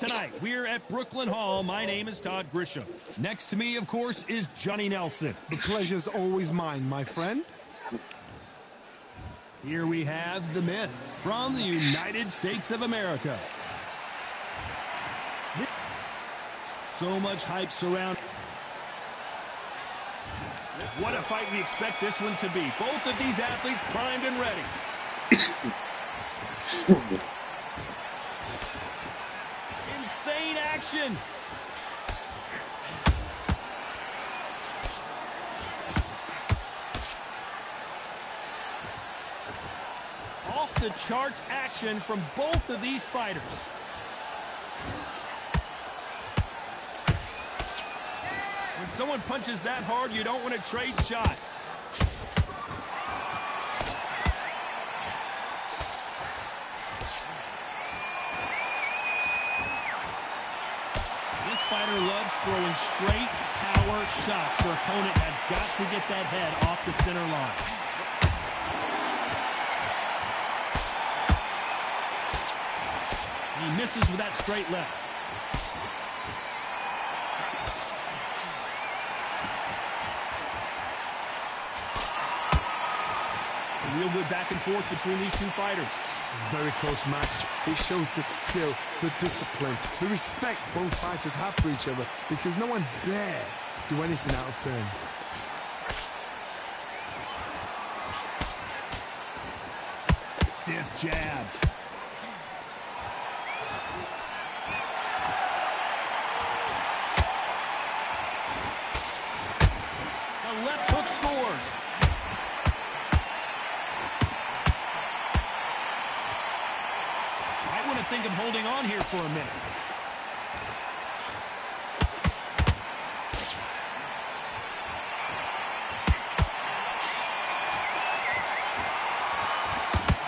tonight. We're at Brooklyn Hall. My name is Todd Grisham. Next to me, of course, is Johnny Nelson. The pleasure's always mine, my friend. Here we have the myth from the United States of America. So much hype surround. What a fight we expect this one to be. Both of these athletes primed and ready. Insane action. Off the charts action from both of these fighters. When someone punches that hard, you don't want to trade shots. This fighter loves throwing straight power shots. Their opponent has got to get that head off the center line. He misses with that straight left. Real good back and forth between these two fighters. Very close match. It shows the skill, the discipline, the respect both fighters have for each other, because no one dare do anything out of turn. Stiff jab. The left hook scores. I want to think of holding on here for a minute.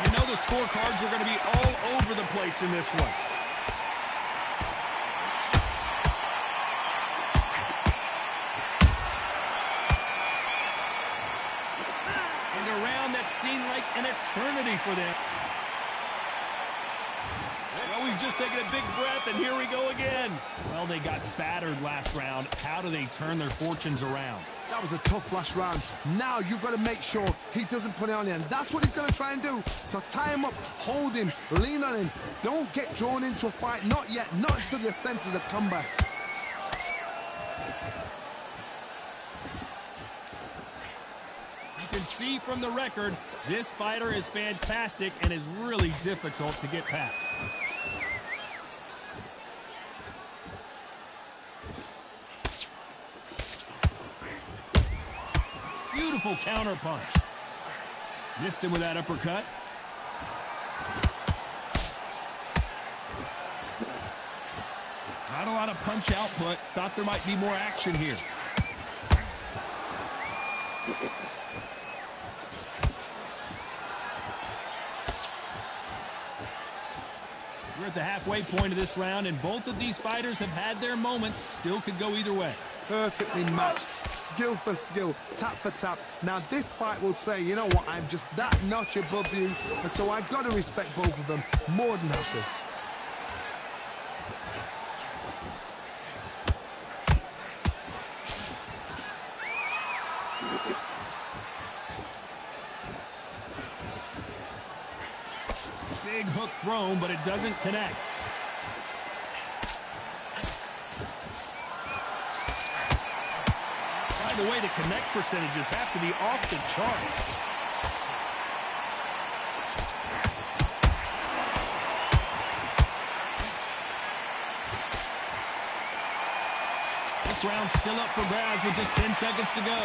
You know the scorecards are going to be all over the place in this one. And a round that seemed like an eternity for them. Well, we've just taken a big breath, and here we go again. Well, they got battered last round. How do they turn their fortunes around? That was a tough last round. Now you've got to make sure he doesn't put it on you, and that's what he's going to try and do. So tie him up, hold him, lean on him. Don't get drawn into a fight. Not yet. Not until your senses have come back. You can see from the record, this fighter is fantastic and is really difficult to get past. Beautiful counter punch. Missed him with that uppercut. Not a lot of punch output. Thought there might be more action here. We're at the halfway point of this round, and both of these fighters have had their moments. Still could go either way. Perfectly matched, skill for skill, tap for tap. Now this fight will say, you know what, I'm just that notch above you, and so I've got to respect both of them more than happy. Big hook thrown, but it doesn't connect. By the way, the connect percentages have to be off the charts. This round's still up for grabs with just 10 seconds to go.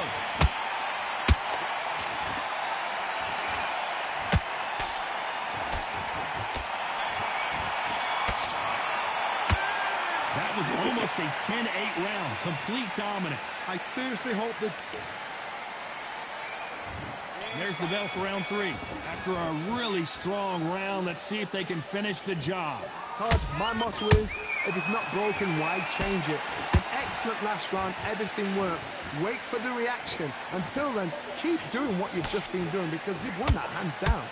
That was almost a 10-8 round. Complete dominance. I seriously hope that... There's the bell for round 3. After a really strong round, let's see if they can finish the job. Todd, my motto is, if it's not broken, why change it? An excellent last round, everything works. Wait for the reaction. Until then, keep doing what you've just been doing, because you've won that hands down.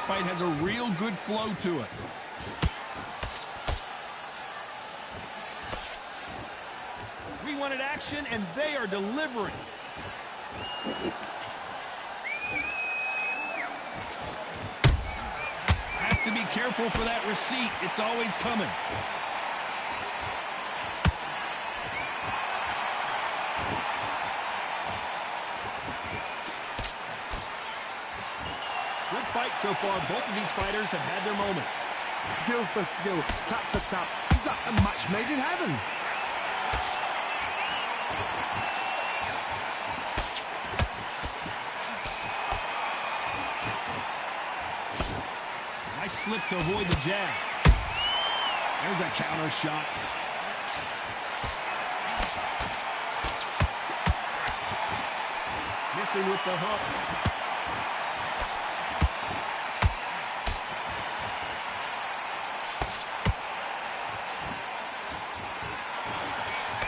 fight has a real good flow to it. We wanted action, and they are delivering. Has to be careful for that receipt. It's always coming. Good fight so far. Both of these fighters have had their moments. Skill for skill, tap for tap. It's like a match made in heaven. Nice slip to avoid the jab. There's a counter shot. Missing with the hook.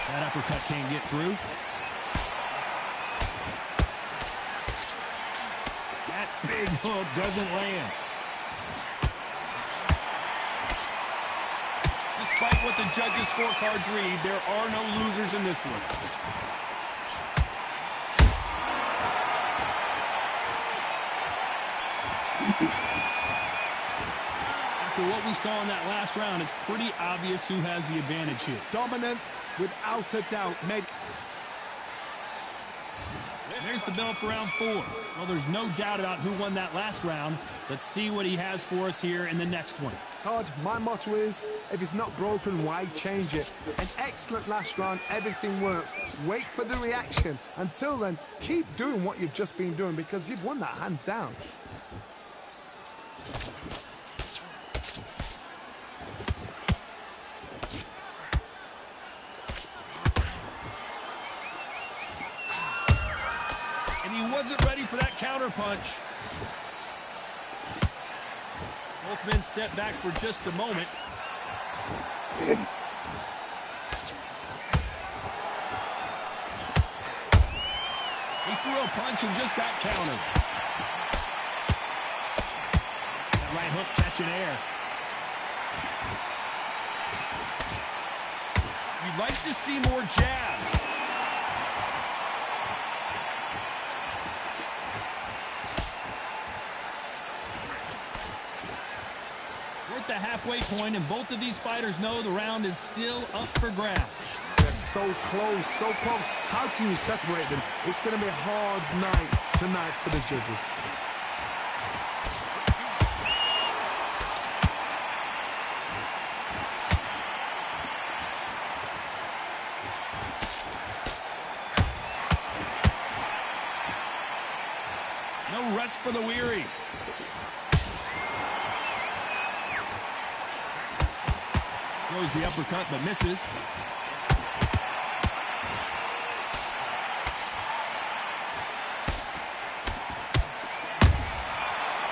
That uppercut can't get through. That big hook doesn't land. Despite what the judges' scorecards read, there are no losers in this one. After what we saw in that last round, it's pretty obvious who has the advantage here. Dominance, without a doubt, made. There's the bell for round 4. Well, there's no doubt about who won that last round. Let's see what he has for us here in the next one. Todd, my motto is, if it's not broken, why change it? An excellent last round, everything works. Wait for the reaction. Until then, keep doing what you've just been doing because you've won that hands down. And he wasn't ready for that counter punch. Both men step back for just a moment. He threw a punch and just got countered. That right hook catching air. You'd like to see more jabs. We're at the halfway point, and both of these fighters know the round is still up for grabs. They're so close, so close. How can you separate them? It's going to be a hard night tonight for the judges. No rest for the weary. Throws the uppercut, but misses.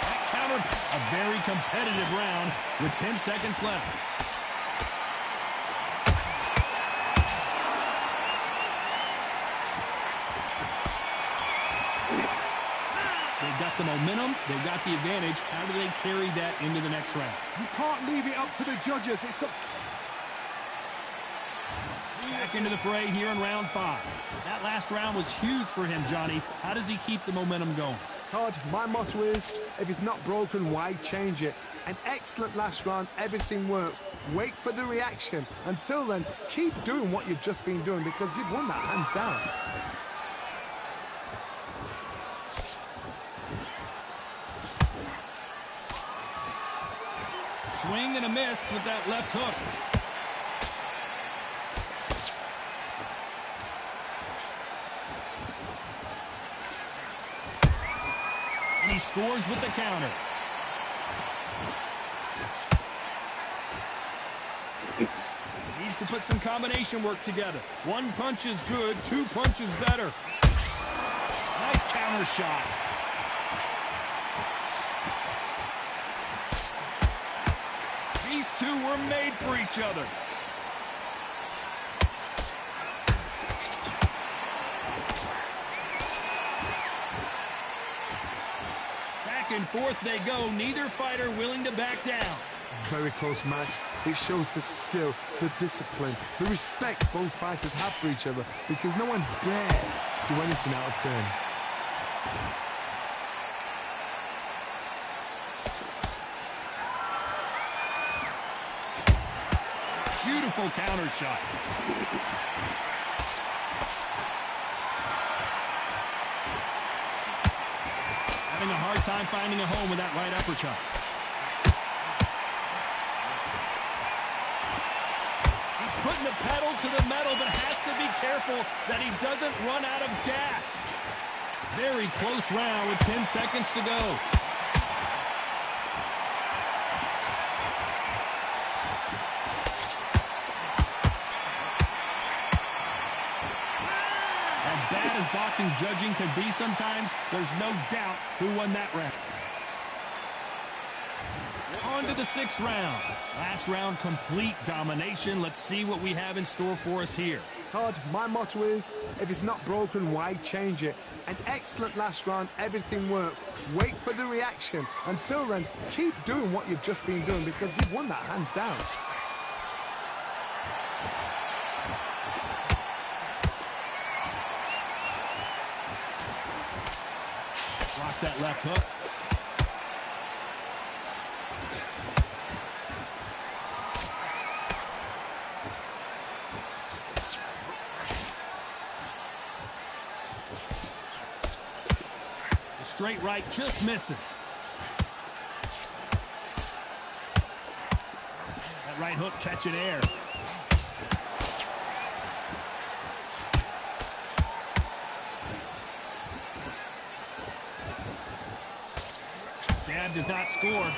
That counter, a very competitive round with 10 seconds left. They've got the momentum, they've got the advantage. How do they carry that into the next round? You can't leave it up to the judges. It's up to... Back into the fray here in round 5. That last round was huge for him, Johnny. How does he keep the momentum going? Todd, my motto is, if it's not broken, why change it? An excellent last round, everything works. Wait for the reaction. Until then, keep doing what you've just been doing because you've won that hands down. Swing and a miss with that left hook. And he scores with the counter. Needs to put some combination work together. One punch is good, 2 punches better. Nice counter shot. These two were made for each other. Back and forth they go. Neither fighter willing to back down. Very close match. It shows the skill, the discipline, the respect both fighters have for each other, because no one dare do anything out of turn. Beautiful counter shot. Having a hard time finding a home with that right uppercut. He's putting the pedal to the metal, but has to be careful that he doesn't run out of gas. Very close round with 10 seconds to go. Bad as boxing judging can be sometimes, there's no doubt who won that round. On to the 6th round. Last round, complete domination. Let's see what we have in store for us here. Todd, my motto is, if it's not broken, why change it? An excellent last round, everything works. Wait for the reaction. Until then, keep doing what you've just been doing, because you've won that hands down. Blocks that left hook. The straight right just misses. That right hook catching air. Jab does not score.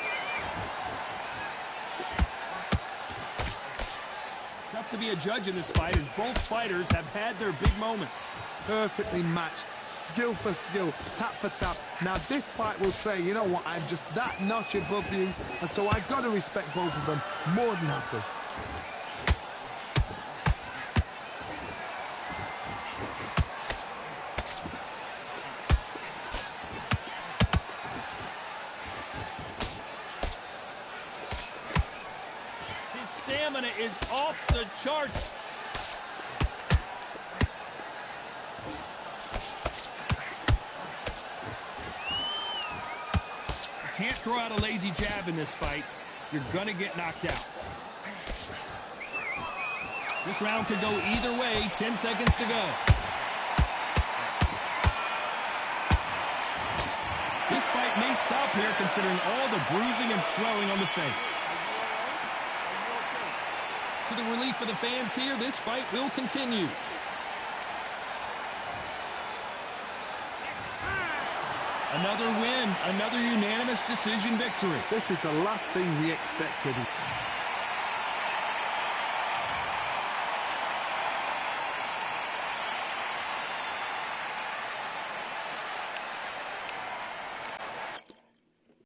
Tough to be a judge in this fight, as both fighters have had their big moments. Perfectly matched, skill for skill, tap for tap. Now this fight will say, you know what, I'm just that notch above you, and so I've got to respect both of them more than happy. Stamina is off the charts. You can't throw out a lazy jab in this fight. You're gonna get knocked out. This round could go either way. 10 seconds to go. This fight may stop here considering all the bruising and swelling on the face. To the relief of the fans here, this fight will continue. Another win, another unanimous decision victory. This is the last thing we expected.